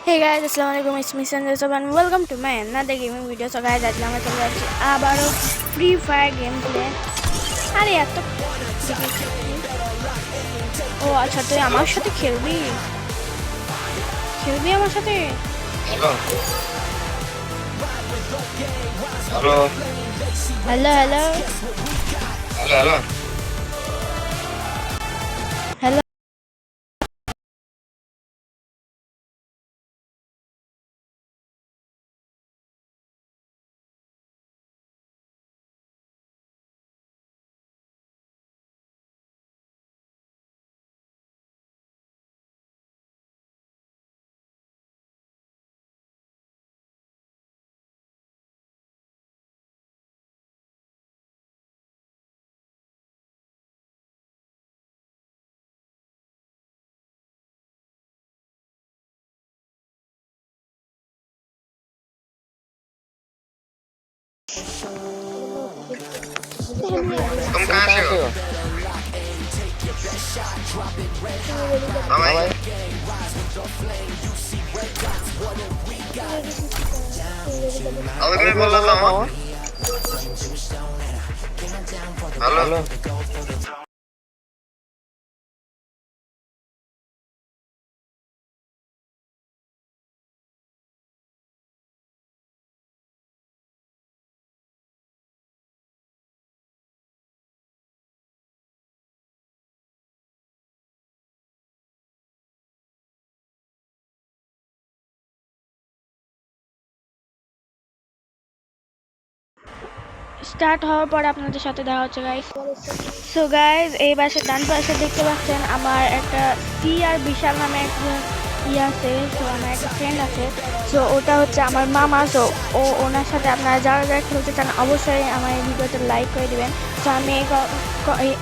Hey guys, Assalamualaikum. It's me Sanjay Sab and welcome to my another gaming video. So guys, आज मैं चल रहा हूँ आबारो free fire game play. अरे यार तो ओ अच्छा तो আমার সাথে খেলবি আমার সাথে hello hello hello hello hello hello तुम कहाँ से हो? हाँ भाई अभी मैं बोल रहा हूँ हेलो স্টার্ট হওয়ার পর আপনাদের সাথে দেখা হচ্ছে গাইস। সো গাইস এই পাশে ডান পাশে দেখতে পাচ্ছেন আমার একটা সি আর বিশাল নামে একটা আছে। সো আমার একটা ফ্রেন্ড আছে, সো ওটা হচ্ছে আমার মামা। সো ওনার সাথে আপনারা যারা যারা খেলতে চান অবশ্যই আমার এই ভিডিওতে লাইক করে দেবেন। সো আমি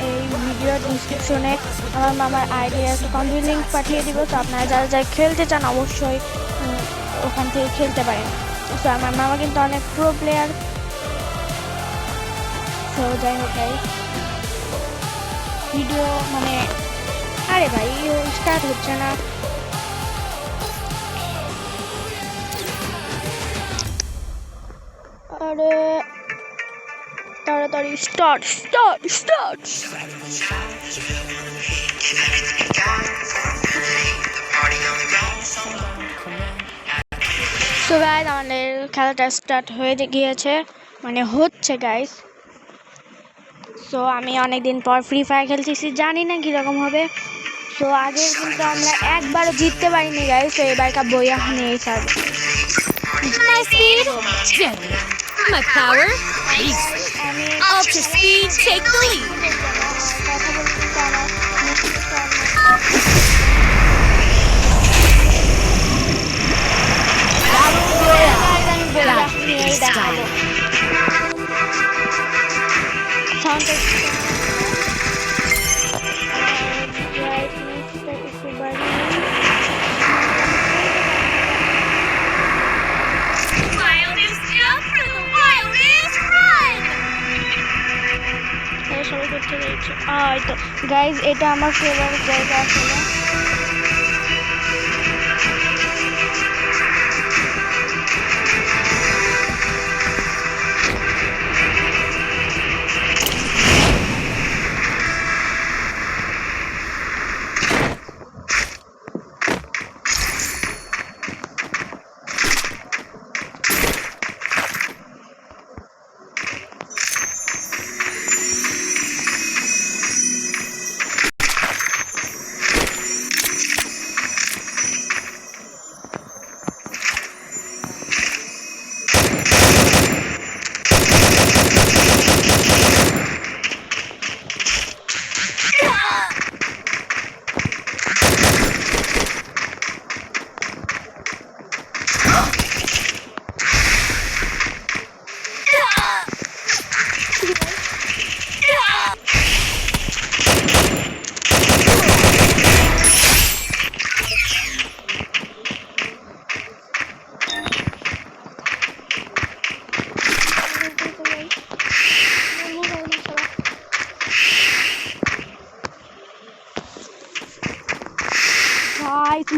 এই ভিডিওর ডিসক্রিপশনে আমার মামার আইডি একটা কন্ট্যাক্ট লিঙ্ক পাঠিয়ে দিব। তো আপনারা যারা যারা খেলতে চান অবশ্যই ওখান থেকে খেলতে পারেন। সো আমার মামা কিন্তু অনেক প্রো প্লেয়ার। তো যাই হোক গাইস, ভিডিও মানে আরে ভাই স্টার্ট হচ্ছে না। আরে তাড়াতাড়ি start start start. So guys আমাদের খেলাটা স্টার্ট হয়ে গিয়েছে, মানে হচ্ছে গাইস। সো আমি অনেকদিন পর ফ্রি ফায়ার খেলতেছি, জানি না কীরকম হবে। সো আগে কিন্তু আমরা একবারও জিততে পারিনি গাইস। তো এবারকার বইয়া নিয়েই ছাড়বো। My speed, my power, ultra speed, take the lead. Wildest jump for the wildest run. সবাই করতে রয়েছে তো গাইজ এটা আমার ফেভারিট জায়গা আসলে।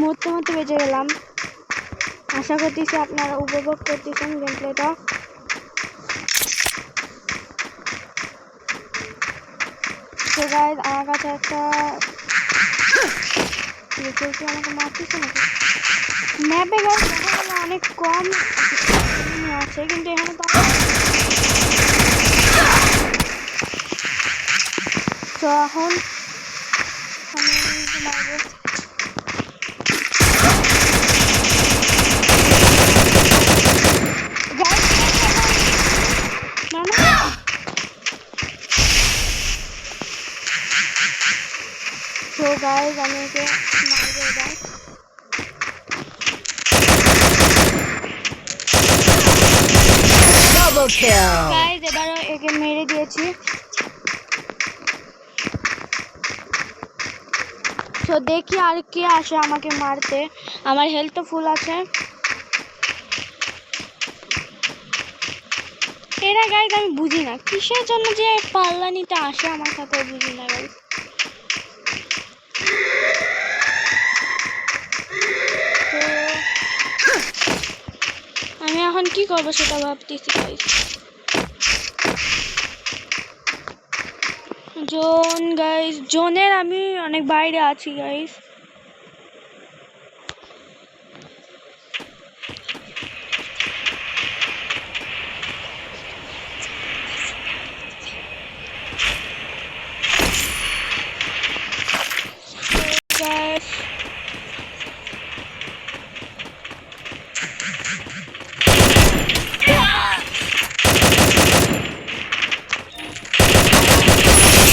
মরতে মরতে বেঁচে গেলাম। আশা করতেছি আপনারা উপভোগ করতেছেন গেম প্লেটা। তো গাইজ আমার কাছে একটা আমাকে মারতেছে নাকি ম্যাপে গাইজ দেখা গেল অনেক কম আছে, কিন্তু এখানে তো এখন আমি মারবো। তো গাইজ আমি ওকে মারবো এবার। Double kill. গাইজ এবারও একে মেরে দিয়েছি। তো দেখি আর কে আসে আমাকে মারতে, আমার হেলথ তো ফুল আছে। এরা গাইজ আমি বুঝি না কিসের জন্য যে পাল্লা নিতে আসে আমার সাথে, বুঝি না গাইজ। তো আমি এখন কি করবো সেটা ভাবতেছি গাইজ। জোন গাইজ, জোনের আমি অনেক বাইরে আছি গাইজ।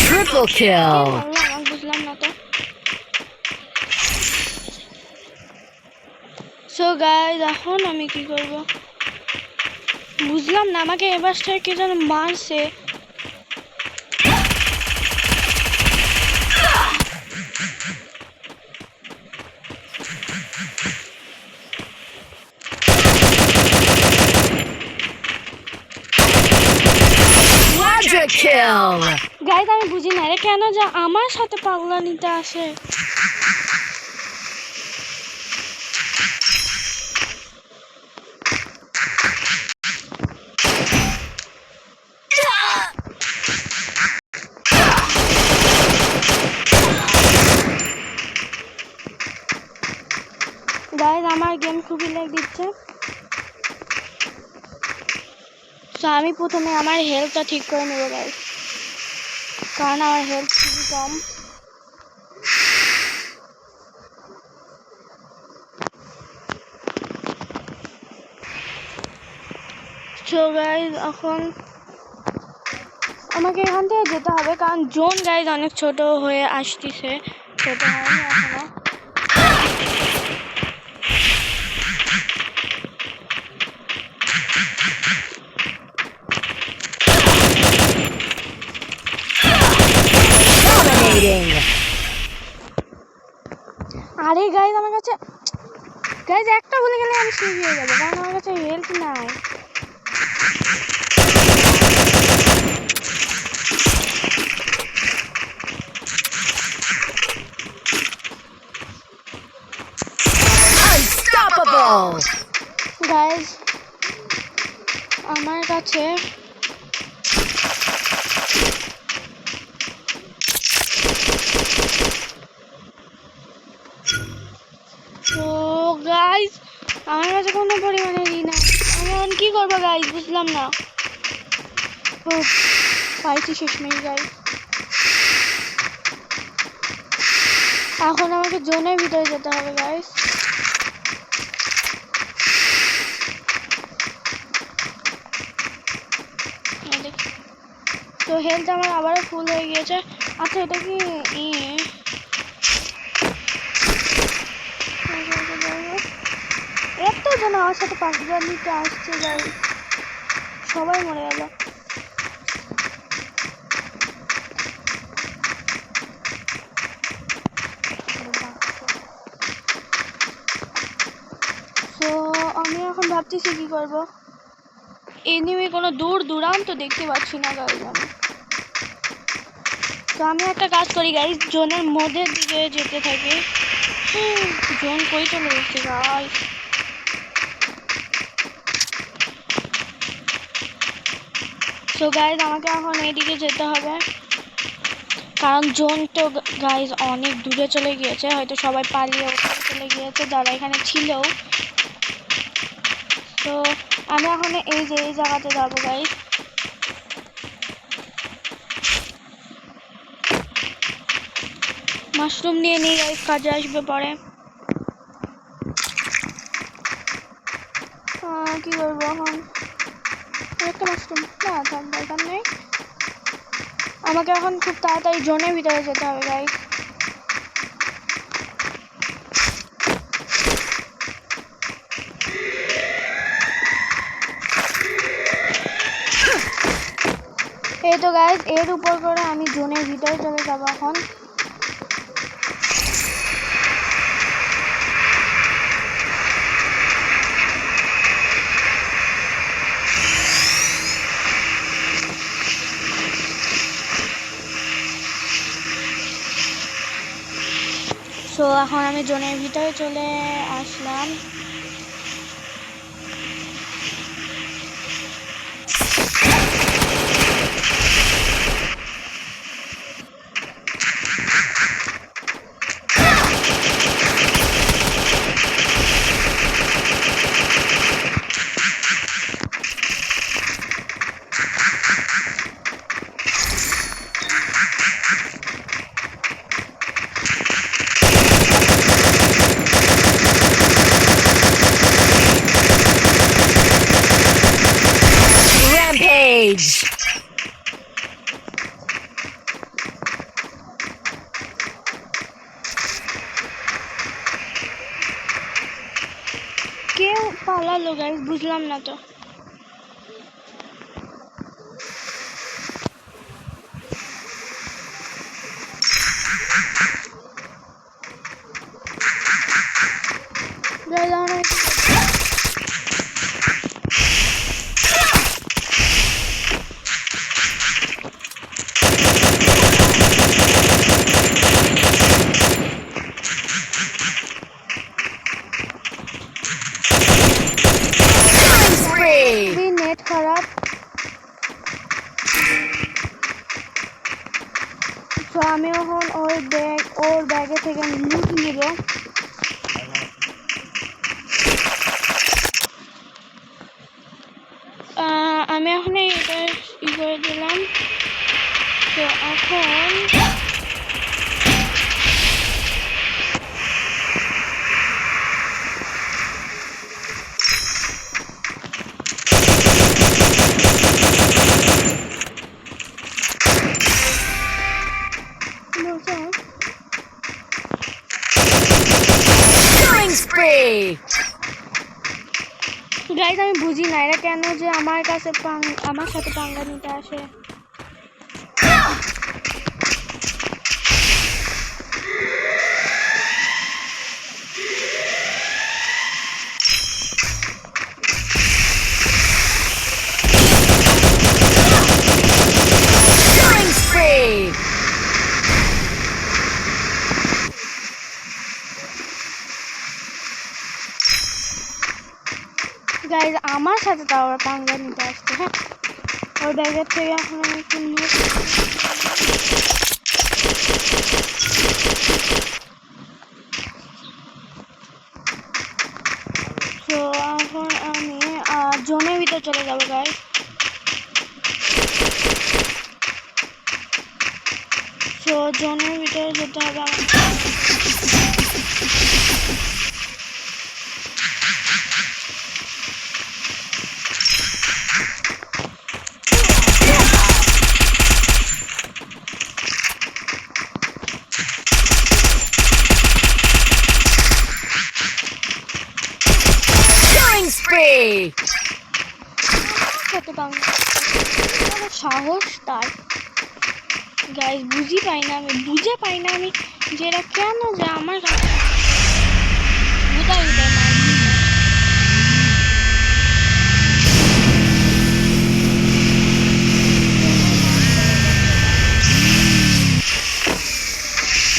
Triple kill. বুঝলাম না তো। সো গাইজ এখন আমি কি করব বুঝলাম না, আমাকে এবার কে যেন মারছে। Quadra kill. গাইজ আমি বুঝি না রে কেন যে আমার সাথে পাগলা নিতে আসে। গাইজ আমার গেম খুবই ল্যাগ দিচ্ছে। তো আমি প্রথমে আমার হেলথটা ঠিক করে নেব গাইজ, কারণ আমার হেলথ খুবই কম। তো গাইজ এখন আমাকে এখান থেকে যেতে হবে, কারণ জোন গাইজ অনেক ছোট হয়ে আসতেছে, ছোট হয়নি এখনো। Dominating. আরে গাইজ আমার কাছে গাইজ একটা বলে গেলে আমি শেষ হয়ে যাবো, কারণ আমার কাছে হেলথ নাই। Unstoppable. গাইজ আমার কাছে তো গাইজ আমার কাছে কোনো পরিমাণে ই নাই, আমি এখন কি করবো গাইজ বুঝলাম না। ও পাইছি শেষমেশ গাইজ। এখন আমাকে জোনের ভিতরে যেতে হবে গাইজ। তো হেলথ আমার আবারও ফুল হয়ে গিয়েছে। আচ্ছা এটা কি এত জন আমার সাথে পাঁচবার নিতে আসছে গাইজ, সবাই মরে গেল। তো আমি এখন ভাবতেছি কি করব, এনিমি কোনো দূর দূরান্ত দেখতে পাচ্ছি না গাইজ আমি। তো আমি একটা কাজ করি গাইজ, জোনের মধ্যে দিকে যেতে থাকি। জোন কই চলে গেছে গাইজ। সো গাইজ আমাকে এখন এইদিকে যেতে হবে, কারণ জোন তো গাইজ অনেক দূরে চলে গিয়েছে, হয়তো সবাই পালিয়ে ওখানে চলে গিয়েছে যারা এখানে ছিল। তো আমি এখন এই জায়গাতে যাবো গাইজ। মাশরুম নিয়ে নিই গাইজ, কাজে আসবে পরে। কি করবো এখন? একটা মাশরুম না, তার দরকার নেই। আমাকে এখন খুব তাড়াতাড়ি জোনের ভিতরে যেতে হবে গাইজ। এই তো গাইজ, এর উপর করে আমি জোনের ভিতরে চলে যাব এখন। সো এখন আমি জোনের ভিতরে চলে আসলাম। Rampage! কেউ পালালো গাইজ, বুঝলাম না তো। Killing spree! নেট খারাপ, তো আমি এখন ওর ব্যাগে থেকে লুট নিব। আমি এখন এটা করে দিলাম। তো এখন Killing spree! গাইজ আমি বুঝি না এরা কেন যে আমার সাথে পাঙ্গা নিতে আসে। Killing spree! গাইজ আমার সাথে তাও ওরা পাঙ্গা নিতে আসছে। হ্যাঁ, ওর ব্যাগের থেকে এখন আমি একটু নিয়ে তো এখন আমি জোনের ভিতরে চলে যাবো গাইজ। তো জোনের ভিতরে যেতে হবে আমাকে। Killing spree! কত পাঙ্গা সাহস তার। গাইজ বুঝে পাই না আমি যে এরা কেন যে আমার কাছে উদাই উদাই মার।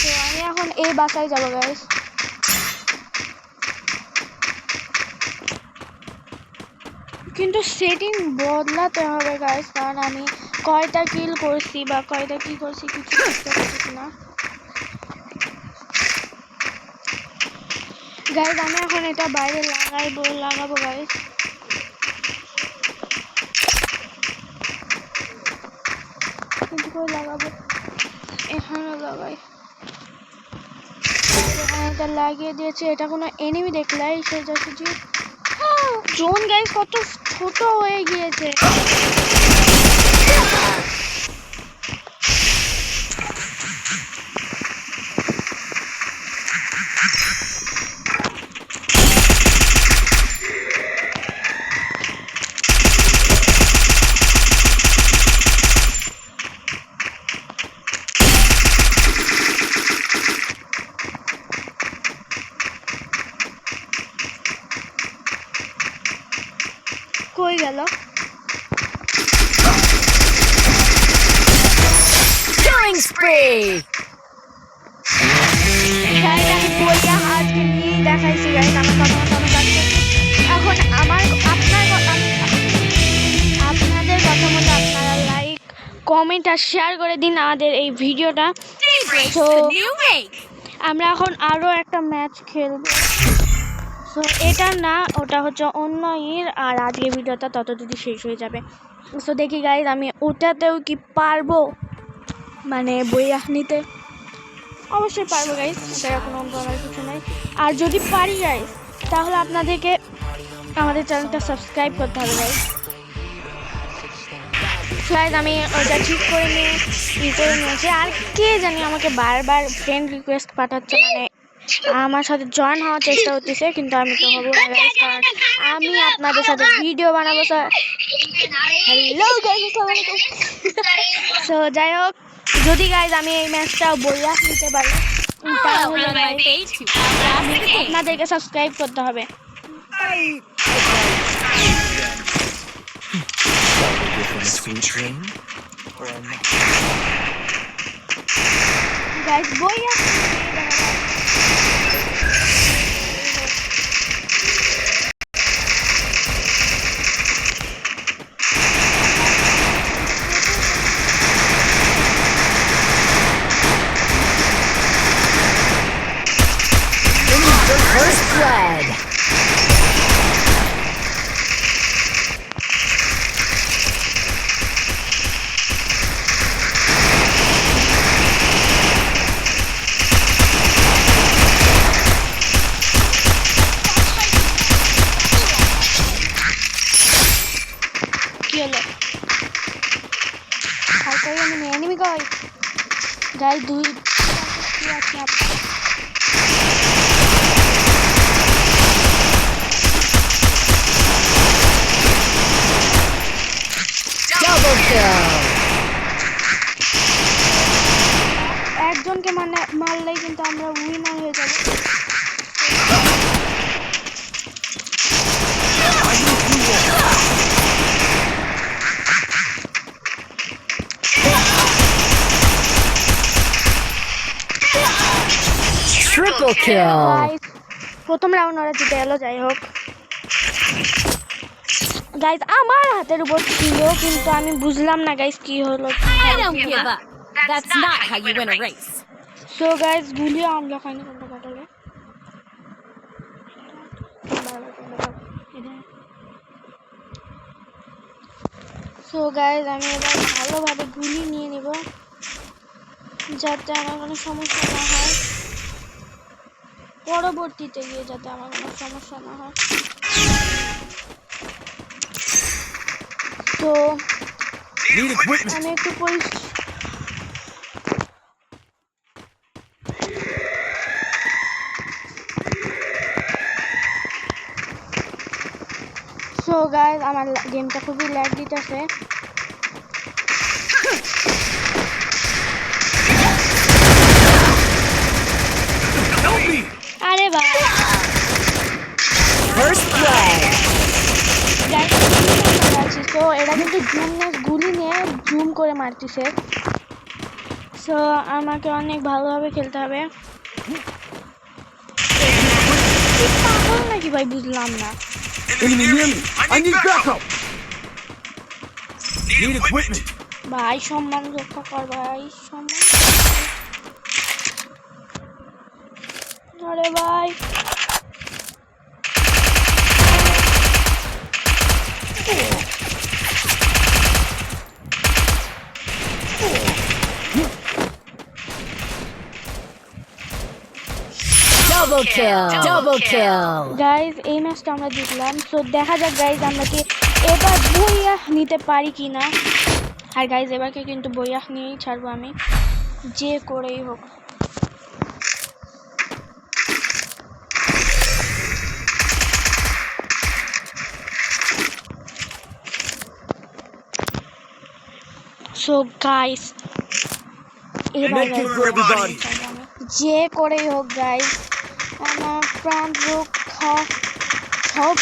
তো আমি এখন এই বাসায় যাবো গাইজ। কিন্তু সেটিং বদলাতে হবে গাইস, কারণ আমি কয়টা কিল করছি বা কয়টা কি করছি কিছু বুঝতে পারছি না। গাইস আমি এখন এটা বাইরে লাগাবো গাইস। কিন্তু কই লাগাবো, এখানে লাগাই। এটা লাগিয়ে দিয়েছে, এটা কোনো এনিমি দেখলাই সোজাসুজি জোন গাইস কত ছোট হয়ে গিয়েছে। কই গেল? Killing spree. গাইস আমি বইয়া আজকে নিয়ে দেখাইছি গাইস, আমার কথা মতো আমি কাজ করছি। এখন আপনাদের কথা মতো আপনারা লাইক কমেন্ট আর শেয়ার করে দিন আমাদের এই ভিডিওটা। Daybreak's So, the new wave. আমরা এখন আরো একটা ম্যাচ খেলবো। সো এটা না, ওটা হচ্ছে অন্য আর আজকে ভিডিওটা তত যদি শেষ হয়ে যাবে। সো দেখি গাইজ আমি ওটাতেও কি পারবো মানে বইয়া নিতে। অবশ্যই পারবো গাইজ, এটা কোনো বলার কিছু নেই। আর যদি পারি গাইজ তাহলে আপনাদেরকে আমাদের চ্যানেলটা সাবস্ক্রাইব করতে হবে গাইজ। গাইজ আমি ওটা ঠিক করে নিয়েছি। আর কে জানি আমাকে বারবার ফ্রেন্ড রিকোয়েস্ট পাঠাচ্ছে, মানে আমার সাথে জয়েন হওয়ার চেষ্টা করতেছে, কিন্তু আমি তো হবো না গাইজ, কারণ আমি আপনাদের সাথে ভিডিও বানাবো। হ্যালো গাইজ, আসসালামু আলাইকুম। সো যাই হোক, যদি গাইজ আমি এই ম্যাচটা বইয়া নিতে পারি তাহলে From my page to outlast the game. আপনাদেরকে সাবস্ক্রাইব করতে হবে। From a sweet dream or a guys বইয়া First blood. কি হলো? আর কই এনিমি কই? গাইজ দুই কি আছে আপনার? Double kill. একজনকে মারলেই কিন্তু আমরা উইনার হয়ে যাব। Triple kill. গাইজ প্রথম রাউন্ড ওরা জিতে গেল। যাই হোক গাইজ আমার হাতের উপর ছিল, কিন্তু আমি বুঝলাম না গাইজ কি হলো। I don't give up. That's not how you win a race. So guys গুলি আমরা খাইনি কোনটা কাটালে। সো গাইজ আমি এবার ভালোভাবে গুলি নিয়ে নিব, যাতে আমার কোনো সমস্যা না হয়, পরবর্তীতে গিয়ে যাতে আমার কোনো সমস্যা না হয়। তো need equipment. আমি একটু সো গাইজ আমার গেমটা খুবই ল্যাগ দিতেছে। Help me. আরে ভাই First blood. তো এরা কিন্তু গুলি নিয়ে জুম করে মারতেছে। সো আমাকে অনেক ভালোভাবে খেলতে হবে। পাগল নাকি ভাই, বুঝলাম না। Enemy near me! I need backup! Need equipment! ভাই সম্মান রক্ষা কর ভাই, সম্মান। আরে ভাই Double kill. Double kill. Guys এই ম্যাচটা আমরা জিতলাম। সো দেখা যাক গাইজ আমরা কি এবার বইয়া নিতে পারি কি না। আর গাইজ এবারকে কিন্তু বইয়া নিয়েই ছাড়বো আমি, যে করেই হোক। সো গাইজ এবার Medkit for everybody! যে করেই হোক গাইজ আমার প্রাণ রক্ষা সব।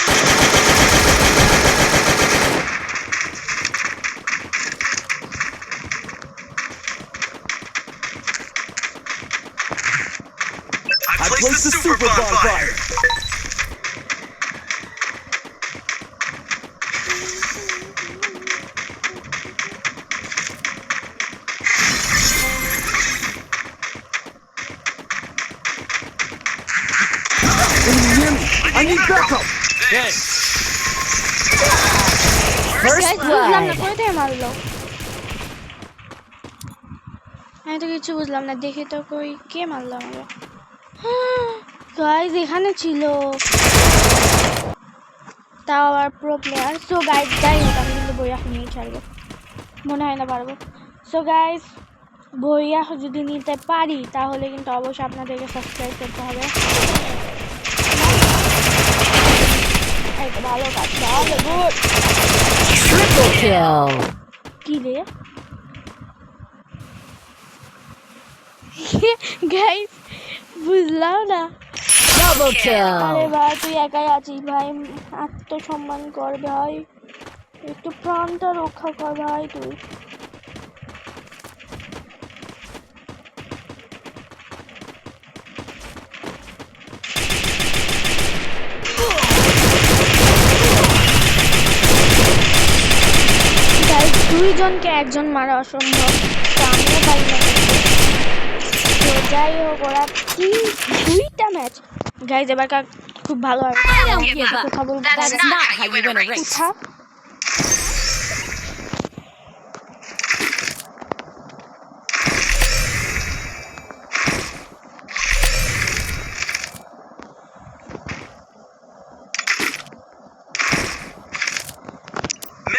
I placed the super bonfire! Enemy near me! I need backup! Thanks! First Guys, বুঝলাম না blood. কোথা থেকে মারলো, আমি তো কিছু বুঝলাম না। দেখে তো কই কে মারলো আমাকে। গাইজ এখানে ছিল, তাও আবার প্রো প্লেয়ার। সো গাইজ যাই হোক আমি কিন্তু বইয়া নিয়ে ছাড়বো, মনে হয় না পারবো। সো গাইজ বইয়া যদি নিতে পারি তাহলে কিন্তু অবশ্যই আপনাদেরকে সাবস্ক্রাইব করতে হবে। এই তো ভালো কাজ, ভালো গুড। Triple kill. কি রে গাইস, বুঝলাম না। Double আরে kill. ভাই তুই একাই আছিস ভাই, আত্মসম্মান কর ভাই, একটু প্রাণটা রক্ষা কর ভাই তুই। গাইস দুইজনকে একজন মারা অসম্ভব, তো আমিও পারি না কিন্তু। তো যাই হোক ওরা দুইটা ম্যাচ গাইজ এবার খুব ভালো হবে। I don't give up. কথা বলবো That's not how you win a race. উঠা।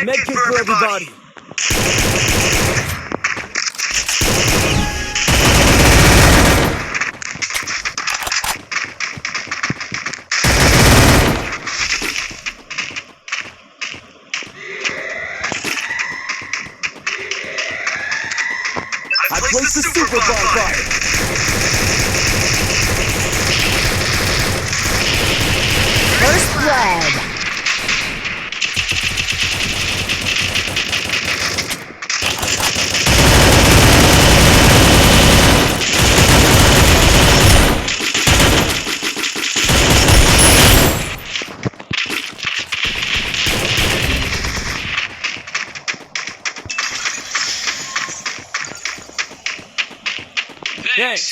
Medkit for everybody! I placed the super bonfire! First blood. Thanks!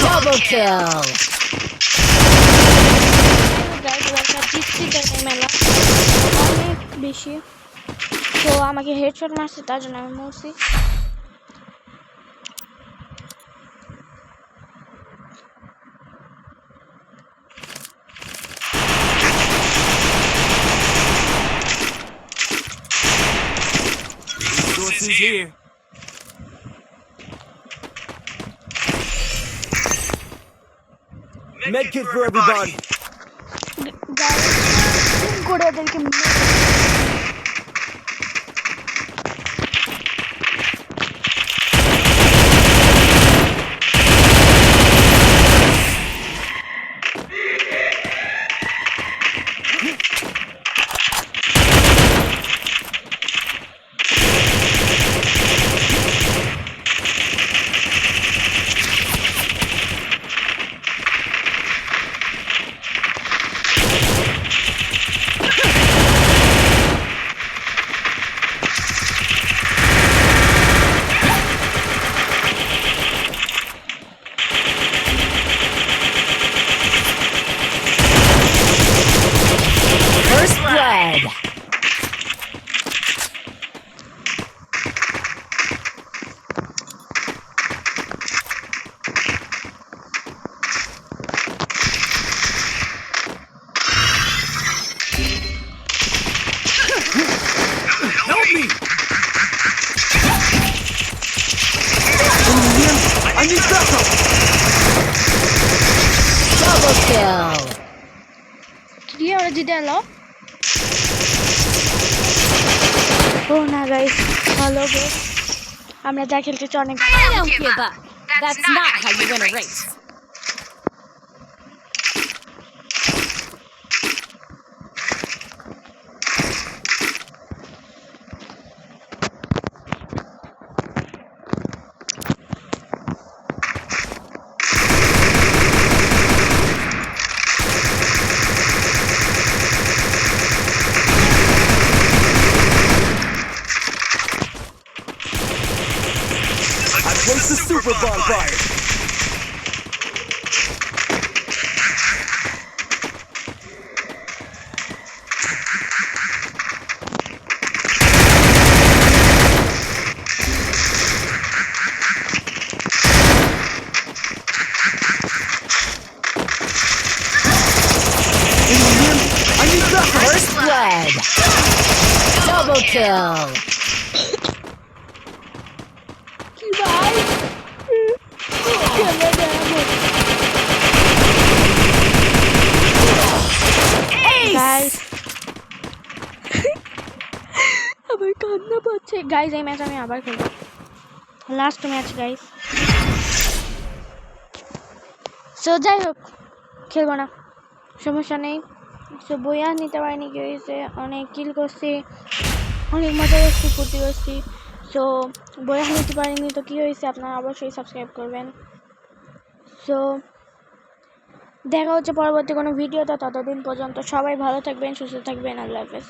Double kill. Guys এবার জিতছি তাই মেলা অনেক বেশি, তো আমাকে হেডশট মারছে তার জন্য আমি মরছি। Resources here. Medkit for everybody. Guys করে ওদেরকে First blood. Help me! I need backup! Double kill. কি ওরা জিতে এলো ও না গাইস ভালো গো আমরা যা খেলতেছি অনেক I don't give up. That's not how you win a race. I placed the super bonfire! I need backup! First blood. Double kill. কি ভাই খেলে দেবো গাইস আমার কান্না পাচ্ছে গাইস এই ম্যাচ আমি আবার খেলবো লাস্ট ম্যাচ গাইস সো যাই হোক খেলবো না সমস্যা নেই সো বইয়া নিতে পারিনি কি হয়েছে অনেক কিল করছি অনেক মজা করছি ফুর্তি করছি সো বইয়া নিতে পারিনি তো কী হয়েছে আপনারা অবশ্যই সাবস্ক্রাইব করবেন সো দেখা হচ্ছে পরবর্তী কোনো ভিডিওতে ততদিন পর্যন্ত সবাই ভালো থাকবেন সুস্থ থাকবেন আল্লাহ হাফেজ